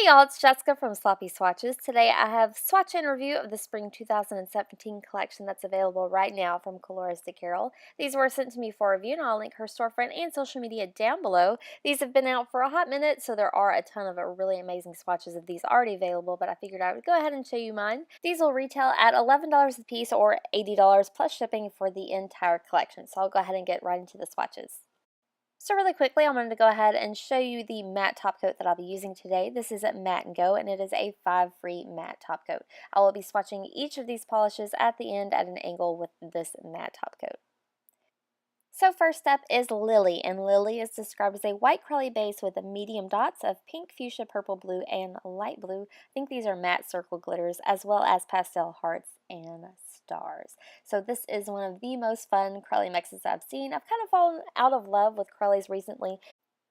y'all, it's Jessica from Sloppy Swatches. Today I have swatch and review of the Spring 2017 collection that's available right now from Colores de Carol. These were sent to me for review and I'll link her storefront and social media down below. These have been out for a hot minute, so there are a ton of really amazing swatches of these already available, but I figured I would go ahead and show you mine. These will retail at $11 a piece or $80 plus shipping for the entire collection, so I'll go ahead and get right into the swatches. So really quickly, I'm going to go ahead and show you the matte top coat that I'll be using today. This is at Matte & Go, and it is a 5 free matte top coat. I will be swatching each of these polishes at the end at an angle with this matte top coat. So first up is Lily, and Lily is described as a white crowley base with medium dots of pink, fuchsia, purple, blue, and light blue. I think these are matte circle glitters, as well as pastel hearts and stars. So this is one of the most fun crowley mixes I've seen. I've kind of fallen out of love with crowleys recently,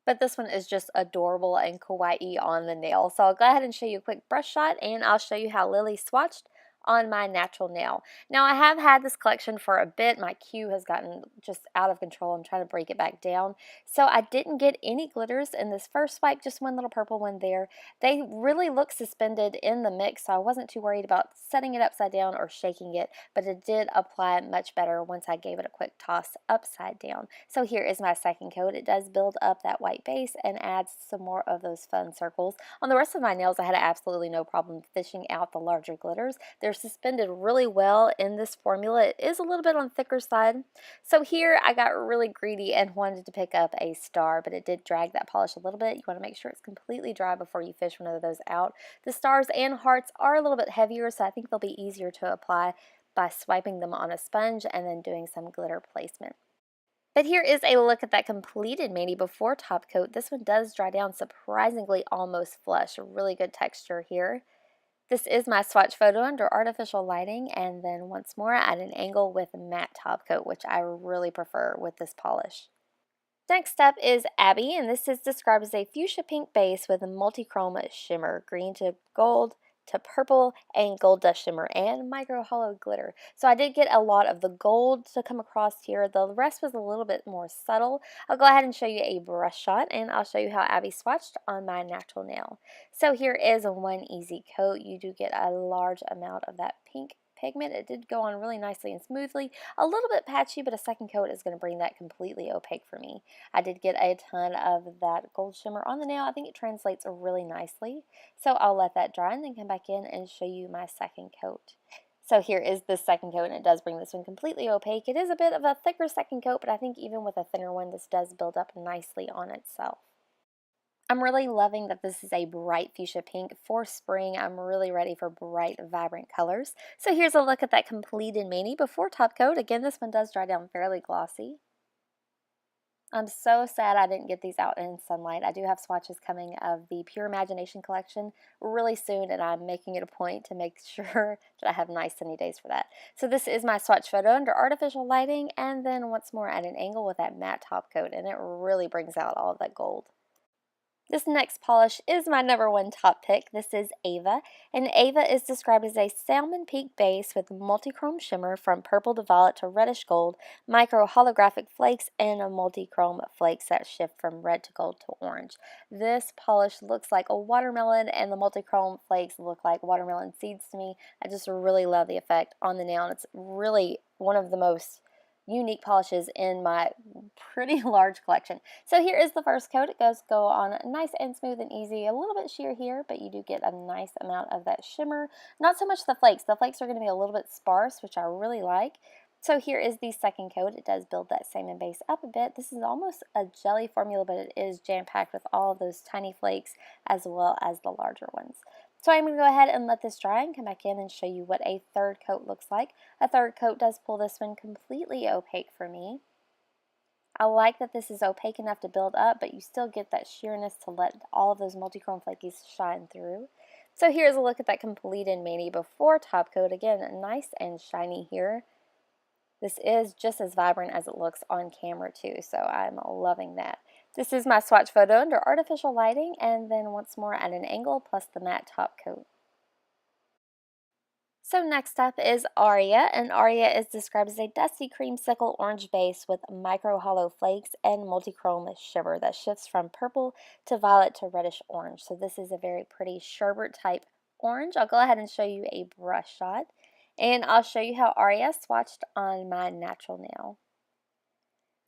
but this one is just adorable and kawaii on the nail. So I'll go ahead and show you a quick brush shot, and I'll show you how Lily swatched on my natural nail. Now I have had this collection for a bit. My queue has gotten just out of control. I'm trying to break it back down. So I didn't get any glitters in this first swipe, just one little purple one there. They really look suspended in the mix, so I wasn't too worried about setting it upside down or shaking it, but it did apply much better once I gave it a quick toss upside down. So here is my second coat. It does build up that white base and adds some more of those fun circles. On the rest of my nails, I had absolutely no problem fishing out the larger glitters. They're suspended really well in this formula. It is a little bit on the thicker side. So here I got really greedy and wanted to pick up a star, but it did drag that polish a little bit. You want to make sure it's completely dry before you fish one of those out. The stars and hearts are a little bit heavier, so I think they'll be easier to apply by swiping them on a sponge and then doing some glitter placement. But here is a look at that completed mani before top coat. This one does dry down surprisingly almost flush. A really good texture here. This is my swatch photo under artificial lighting, and then once more at an angle with matte top coat, which I really prefer with this polish. Next up is Abby, and this is described as a fuchsia pink base with a multi-chrome shimmer, green to gold to purple and gold dust shimmer and micro hollow glitter. So I did get a lot of the gold to come across here. The rest was a little bit more subtle. I'll go ahead and show you a brush shot, and I'll show you how Abby swatched on my natural nail. So here is one easy coat. You do get a large amount of that pink pigment. It did go on really nicely and smoothly. A little bit patchy, but a second coat is going to bring that completely opaque for me. I did get a ton of that gold shimmer on the nail. I think it translates really nicely. So I'll let that dry and then come back in and show you my second coat. So here is the second coat, and it does bring this one completely opaque. It is a bit of a thicker second coat, but I think even with a thinner one, this does build up nicely on itself. I'm really loving that this is a bright fuchsia pink for spring. I'm really ready for bright, vibrant colors. So here's a look at that completed mani before top coat. Again, this one does dry down fairly glossy. I'm so sad I didn't get these out in sunlight. I do have swatches coming of the Pure Imagination collection really soon, and I'm making it a point to make sure that I have nice sunny days for that. So this is my swatch photo under artificial lighting, and then once more at an angle with that matte top coat, and it really brings out all of that gold. This next polish is my number one top pick. This is Ava, and Ava is described as a salmon pink base with multi-chrome shimmer from purple to violet to reddish gold, micro holographic flakes, and a multi-chrome flakes that shift from red to gold to orange. This polish looks like a watermelon, and the multi-chrome flakes look like watermelon seeds to me. I just really love the effect on the nail, and it's really one of the most unique polishes in my pretty large collection. So here is the first coat. It does go on nice and smooth and easy. A little bit sheer here, but you do get a nice amount of that shimmer. Not so much the flakes. The flakes are going to be a little bit sparse, which I really like. So here is the second coat. It does build that salmon base up a bit. This is almost a jelly formula, but it is jam-packed with all of those tiny flakes as well as the larger ones. So I'm going to go ahead and let this dry and come back in and show you what a third coat looks like. A third coat does pull this one completely opaque for me. I like that this is opaque enough to build up, but you still get that sheerness to let all of those multi-chrome flakies shine through. So here's a look at that completed mani before top coat. Again, nice and shiny here. This is just as vibrant as it looks on camera too, so I'm loving that. This is my swatch photo under artificial lighting, and then once more at an angle plus the matte top coat. So next up is Aria, and Aria is described as a dusty creamsicle orange base with micro hollow flakes and multichrome shimmer that shifts from purple to violet to reddish orange. So this is a very pretty sherbet type orange. I'll go ahead and show you a brush shot, and I'll show you how Aria swatched on my natural nail.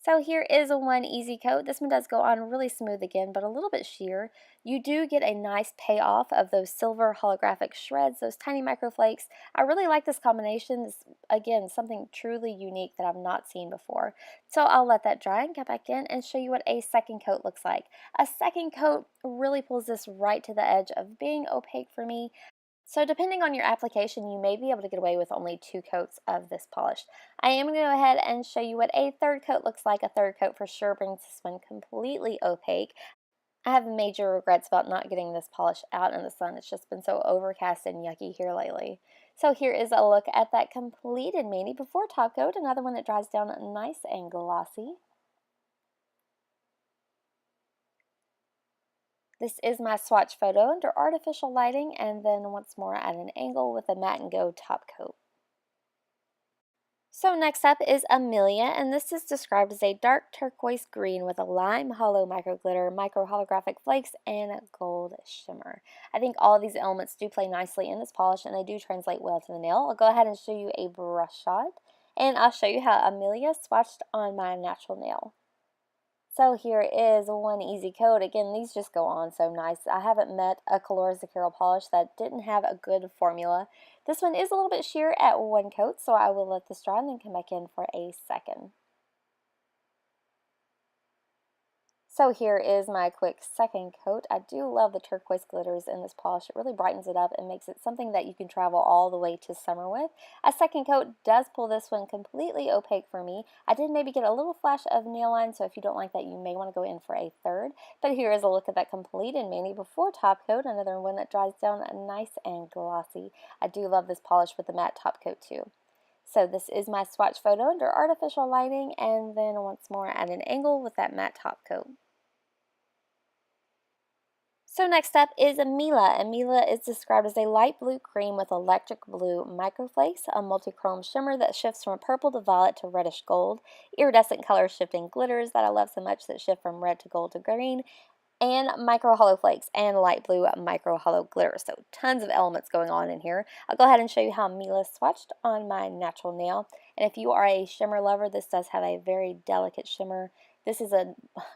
So here is a one easy coat. This one does go on really smooth again, but a little bit sheer. You do get a nice payoff of those silver holographic shreds, those tiny microflakes. I really like this combination. This, again, something truly unique that I've not seen before. So I'll let that dry and get back in and show you what a second coat looks like. A second coat really pulls this right to the edge of being opaque for me. So depending on your application, you may be able to get away with only 2 coats of this polish. I am going to go ahead and show you what a third coat looks like. A third coat for sure brings this one completely opaque. I have major regrets about not getting this polish out in the sun. It's just been so overcast and yucky here lately. So here is a look at that completed mani before top coat. Another one that dries down nice and glossy. This is my swatch photo under artificial lighting, and then once more at an angle with a matte and go top coat. So next up is Amelia, and this is described as a dark turquoise green with a lime hollow micro glitter, micro holographic flakes, and gold shimmer. I think all of these elements do play nicely in this polish, and they do translate well to the nail. I'll go ahead and show you a brush shot, and I'll show you how Amelia swatched on my natural nail. So here is one easy coat. Again, these just go on so nice. I haven't met a Colores de Carol polish that didn't have a good formula. This one is a little bit sheer at one coat, so I will let this dry and then come back in for a second. So here is my quick second coat. I do love the turquoise glitters in this polish. It really brightens it up and makes it something that you can travel all the way to summer with. A second coat does pull this one completely opaque for me. I did maybe get a little flash of nail line, so if you don't like that, you may want to go in for a third. But here is a look at that completed mani before top coat. Another one that dries down nice and glossy. I do love this polish with the matte top coat too. So this is my swatch photo under artificial lighting, and then once more at an angle with that matte top coat. So next up is a Mila, and Mila is described as a light blue cream with electric blue microflakes, a multichrome shimmer that shifts from purple to violet to reddish gold, iridescent color shifting glitters that I love so much that shift from red to gold to green, and micro hollow flakes and light blue micro hollow glitter. So tons of elements going on in here. I'll go ahead and show you how Mila swatched on my natural nail. And if you are a shimmer lover, this does have a very delicate shimmer. This is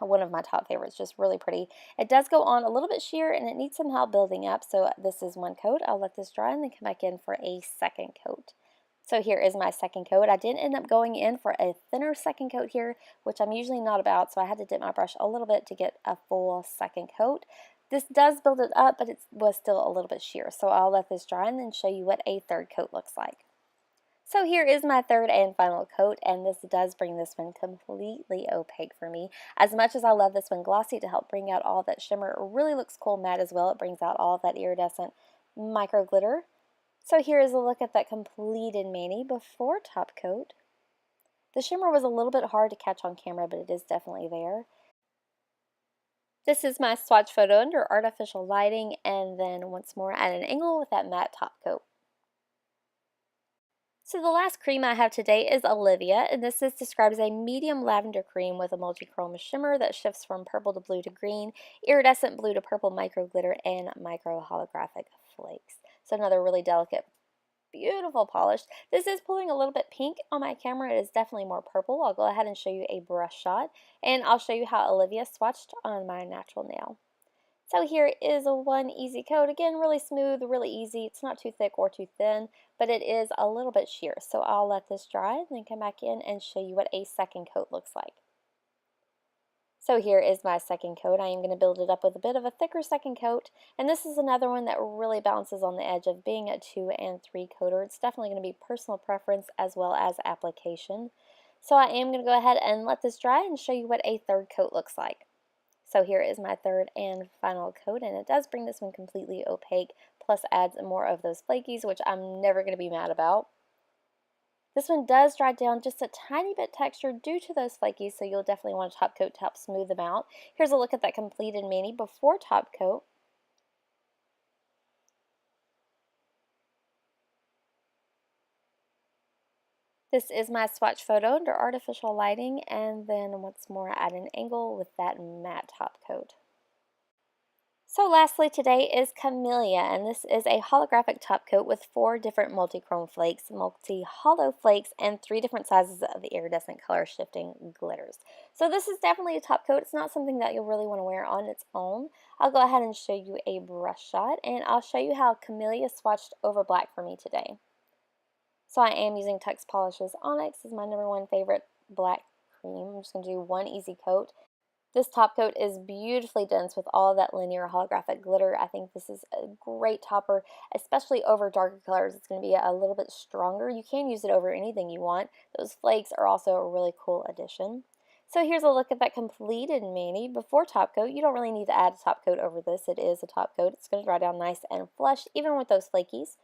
one of my top favorites, just really pretty. It does go on a little bit sheer and it needs some help building up. So this is one coat. I'll let this dry and then come back in for a second coat. So here is my second coat. I did end up going in for a thinner second coat here, which I'm usually not about, so I had to dip my brush a little bit to get a full second coat. This does build it up, but it was still a little bit sheer, so I'll let this dry and then show you what a third coat looks like. So here is my third and final coat, and this does bring this one completely opaque for me. As much as I love this one glossy to help bring out all that shimmer, it really looks cool matte as well. It brings out all that iridescent micro glitter. So here is a look at that completed mani before top coat. The shimmer was a little bit hard to catch on camera, but it is definitely there. This is my swatch photo under artificial lighting, and then once more at an angle with that matte top coat. So the last cream I have today is Olivia, and this is described as a medium lavender cream with a multichrome shimmer that shifts from purple to blue to green, iridescent blue to purple micro glitter, and micro holographic flakes. So another really delicate, beautiful polish. This is pulling a little bit pink on my camera. It is definitely more purple. I'll go ahead and show you a brush shot, and I'll show you how Olivia swatched on my natural nail. So here is a one easy coat. Again, really smooth, really easy. It's not too thick or too thin, but it is a little bit sheer. So I'll let this dry and then come back in and show you what a second coat looks like. So here is my second coat. I am going to build it up with a bit of a thicker second coat, and this is another one that really bounces on the edge of being a 2 and 3 coater. It's definitely going to be personal preference as well as application. So I am going to go ahead and let this dry and show you what a third coat looks like. So here is my third and final coat, and it does bring this one completely opaque, plus adds more of those flakies, which I'm never going to be mad about. This one does dry down just a tiny bit textured due to those flakies, so you'll definitely want a top coat to help smooth them out. Here's a look at that completed mani before top coat. This is my swatch photo under artificial lighting, and then once more at an angle with that matte top coat. So lastly today is Camellia, and this is a holographic top coat with 4 different multi-chrome flakes, multi-hollow flakes, and 3 different sizes of the iridescent color shifting glitters. So this is definitely a top coat. It's not something that you'll really want to wear on its own. I'll go ahead and show you a brush shot, and I'll show you how Camellia swatched over black for me today. So I am using Tux Polish's Onyx as my #1 favorite black cream. I'm just going to do one easy coat. This top coat is beautifully dense with all of that linear holographic glitter. I think this is a great topper, especially over darker colors. It's going to be a little bit stronger. You can use it over anything you want. Those flakes are also a really cool addition. So here's a look at that completed mani before top coat. You don't really need to add a top coat over this. It is a top coat. It's going to dry down nice and flush, even with those flakies.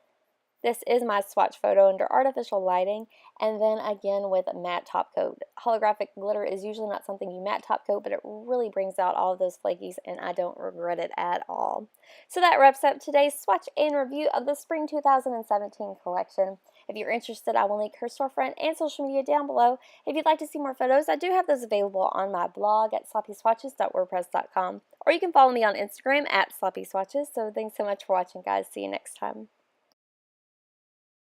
This is my swatch photo under artificial lighting, and then again with a matte top coat. Holographic glitter is usually not something you matte top coat, but it really brings out all of those flakies, and I don't regret it at all. So that wraps up today's swatch and review of the Spring 2017 collection. If you're interested, I will link her storefront and social media down below. If you'd like to see more photos, I do have those available on my blog at sloppyswatches.wordpress.com, or you can follow me on Instagram at sloppyswatches. So thanks so much for watching, guys. See you next time.